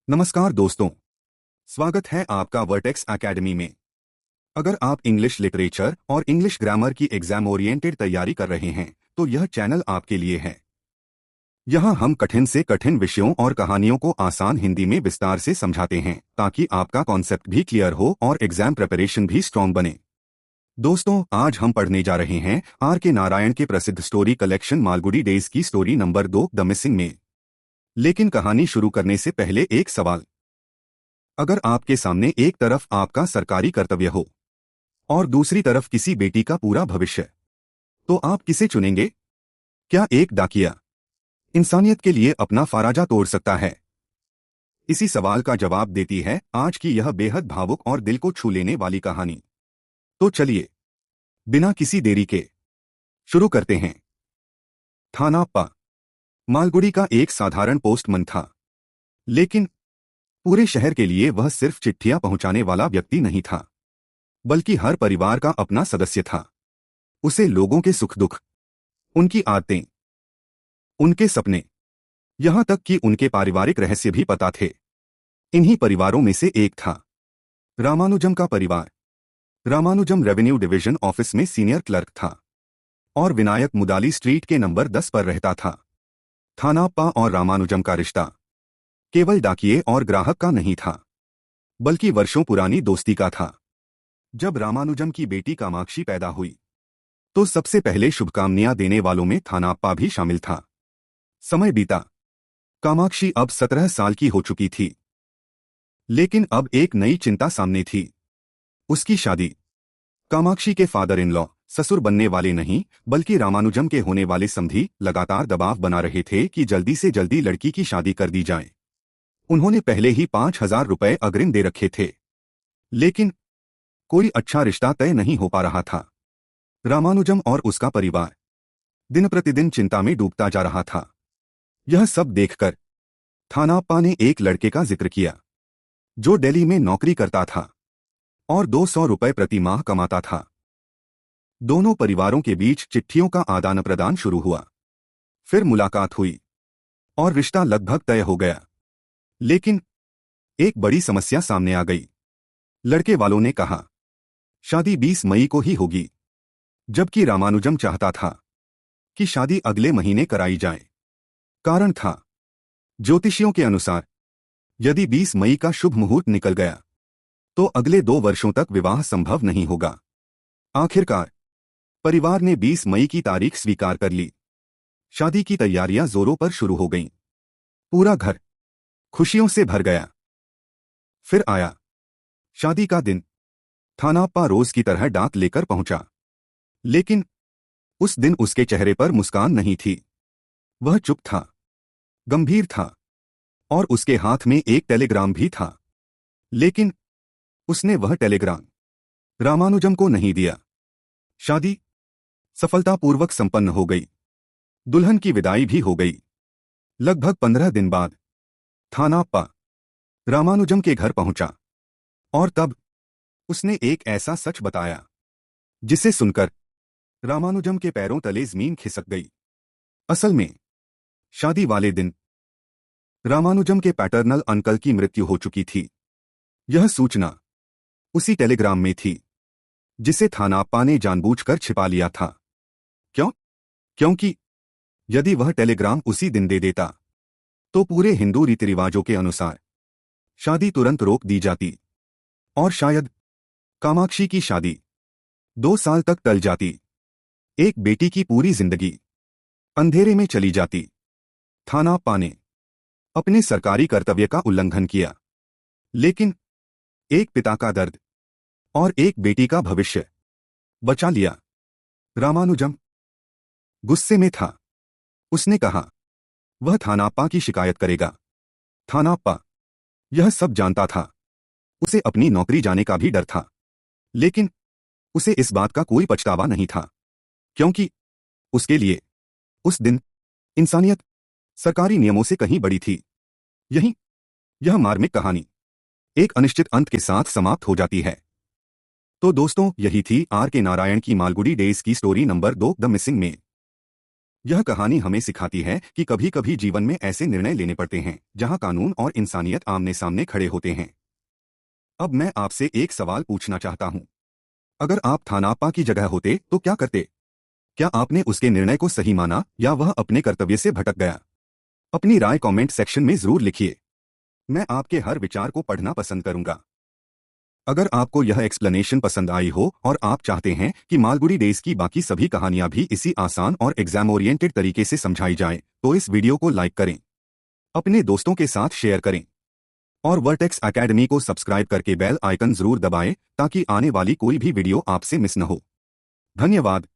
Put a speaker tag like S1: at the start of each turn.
S1: नमस्कार दोस्तों, स्वागत है आपका वर्टेक्स एकेडमी में। अगर आप इंग्लिश लिटरेचर और इंग्लिश ग्रामर की एग्जाम ओरिएंटेड तैयारी कर रहे हैं तो यह चैनल आपके लिए है। यहाँ हम कठिन से कठिन विषयों और कहानियों को आसान हिंदी में विस्तार से समझाते हैं ताकि आपका कॉन्सेप्ट भी क्लियर हो और एग्जाम प्रिपरेशन भी स्ट्रॉन्ग बने। दोस्तों, आज हम पढ़ने जा रहे हैं आर के नारायण के प्रसिद्ध स्टोरी कलेक्शन मालगुडी डेज की स्टोरी नंबर 2 द मिसिंग में। लेकिन कहानी शुरू करने से पहले एक सवाल। अगर आपके सामने एक तरफ आपका सरकारी कर्तव्य हो और दूसरी तरफ किसी बेटी का पूरा भविष्य, तो आप किसे चुनेंगे? क्या एक डाकिया इंसानियत के लिए अपना फाराजा तोड़ सकता है? इसी सवाल का जवाब देती है आज की यह बेहद भावुक और दिल को छू लेने वाली कहानी। तो चलिए, बिना किसी देरी के शुरू करते हैं। थाना पा मालगुडी का एक साधारण पोस्टमैन था, लेकिन पूरे शहर के लिए वह सिर्फ चिट्ठियां पहुंचाने वाला व्यक्ति नहीं था, बल्कि हर परिवार का अपना सदस्य था। उसे लोगों के सुख दुख, उनकी आदतें, उनके सपने, यहां तक कि उनके पारिवारिक रहस्य भी पता थे। इन्हीं परिवारों में से एक था रामानुजम का परिवार। रामानुजम रेवेन्यू डिवीजन ऑफिस में सीनियर क्लर्क था और विनायक मुदाली स्ट्रीट के नंबर 10 पर रहता था। थानाप्पा और रामानुजम का रिश्ता केवल डाकिये और ग्राहक का नहीं था, बल्कि वर्षों पुरानी दोस्ती का था। जब रामानुजम की बेटी कामाक्षी पैदा हुई तो सबसे पहले शुभकामनाएं देने वालों में थानाप्पा भी शामिल था। समय बीता, कामाक्षी अब 17 साल की हो चुकी थी, लेकिन अब एक नई चिंता सामने थी, उसकी शादी। कामाक्षी के फादर इन लॉ, ससुर बनने वाले नहीं बल्कि रामानुजम के होने वाले समधी, लगातार दबाव बना रहे थे कि जल्दी से जल्दी लड़की की शादी कर दी जाए। उन्होंने पहले ही 5,000 रुपए अग्रिम दे रखे थे, लेकिन कोई अच्छा रिश्ता तय नहीं हो पा रहा था। रामानुजम और उसका परिवार दिन प्रतिदिन चिंता में डूबता जा रहा था। यह सब देखकर थानाप्पा ने एक लड़के का जिक्र किया जो दिल्ली में नौकरी करता था और 200 रुपए प्रति माह कमाता था। दोनों परिवारों के बीच चिट्ठियों का आदान प्रदान शुरू हुआ। फिर मुलाकात हुई और रिश्ता लगभग तय हो गया। लेकिन एक बड़ी समस्या सामने आ गई। लड़के वालों ने कहा शादी 20 मई को ही होगी, जबकि रामानुजम चाहता था कि शादी अगले महीने कराई जाए। कारण था, ज्योतिषियों के अनुसार यदि 20 मई का शुभ मुहूर्त निकल गया तो अगले 2 वर्षों तक विवाह संभव नहीं होगा। आखिरकार परिवार ने 20 मई की तारीख स्वीकार कर ली। शादी की तैयारियां जोरों पर शुरू हो गईं। पूरा घर खुशियों से भर गया। फिर आया शादी का दिन। थानाप्पा रोज की तरह डाक लेकर पहुंचा, लेकिन उस दिन उसके चेहरे पर मुस्कान नहीं थी। वह चुप था, गंभीर था, और उसके हाथ में एक टेलीग्राम भी था। लेकिन उसने वह टेलीग्राम रामानुजम को नहीं दिया। शादी सफलतापूर्वक संपन्न हो गई। दुल्हन की विदाई भी हो गई। लगभग 15 दिन बाद थानाप्पा रामानुजम के घर पहुंचा और तब उसने एक ऐसा सच बताया जिसे सुनकर रामानुजम के पैरों तले जमीन खिसक गई। असल में शादी वाले दिन रामानुजम के पैटर्नल अंकल की मृत्यु हो चुकी थी। यह सूचना उसी टेलीग्राम में थी जिसे थानाप्पा ने जानबूझकर छिपा लिया था। क्यों? क्योंकि यदि वह टेलीग्राम उसी दिन दे देता तो पूरे हिंदू रीति रिवाजों के अनुसार शादी तुरंत रोक दी जाती और शायद कामाक्षी की शादी 2 साल तक टल जाती। एक बेटी की पूरी जिंदगी अंधेरे में चली जाती। थानाप्पा ने अपने सरकारी कर्तव्य का उल्लंघन किया, लेकिन एक पिता का दर्द और एक बेटी का भविष्य बचा लिया। रामानुजम गुस्से में था। उसने कहा वह थानाप्पा की शिकायत करेगा। थानाप्पा यह सब जानता था। उसे अपनी नौकरी जाने का भी डर था, लेकिन उसे इस बात का कोई पछतावा नहीं था, क्योंकि उसके लिए उस दिन इंसानियत सरकारी नियमों से कहीं बड़ी थी। यही यह मार्मिक कहानी एक अनिश्चित अंत के साथ समाप्त हो जाती है। तो दोस्तों, यही थी आर के नारायण की मालगुडी डेज की स्टोरी नंबर 2 द मिसिंग में। यह कहानी हमें सिखाती है कि कभी कभी जीवन में ऐसे निर्णय लेने पड़ते हैं जहां कानून और इंसानियत आमने सामने खड़े होते हैं। अब मैं आपसे एक सवाल पूछना चाहता हूं। अगर आप थानाप्पा की जगह होते तो क्या करते? क्या आपने उसके निर्णय को सही माना या वह अपने कर्तव्य से भटक गया? अपनी राय कमेंट सेक्शन में जरूर लिखिए। मैं आपके हर विचार को पढ़ना पसंद करूंगा। अगर आपको यह एक्सप्लेनेशन पसंद आई हो और आप चाहते हैं कि मालगुडी डेज की बाकी सभी कहानियां भी इसी आसान और एग्जाम ओरिएंटेड तरीके से समझाई जाएं, तो इस वीडियो को लाइक करें, अपने दोस्तों के साथ शेयर करें और वर्टेक्स एकेडमी को सब्सक्राइब करके बेल आइकन जरूर दबाएं ताकि आने वाली कोई भी वीडियो आपसे मिस न हो। धन्यवाद।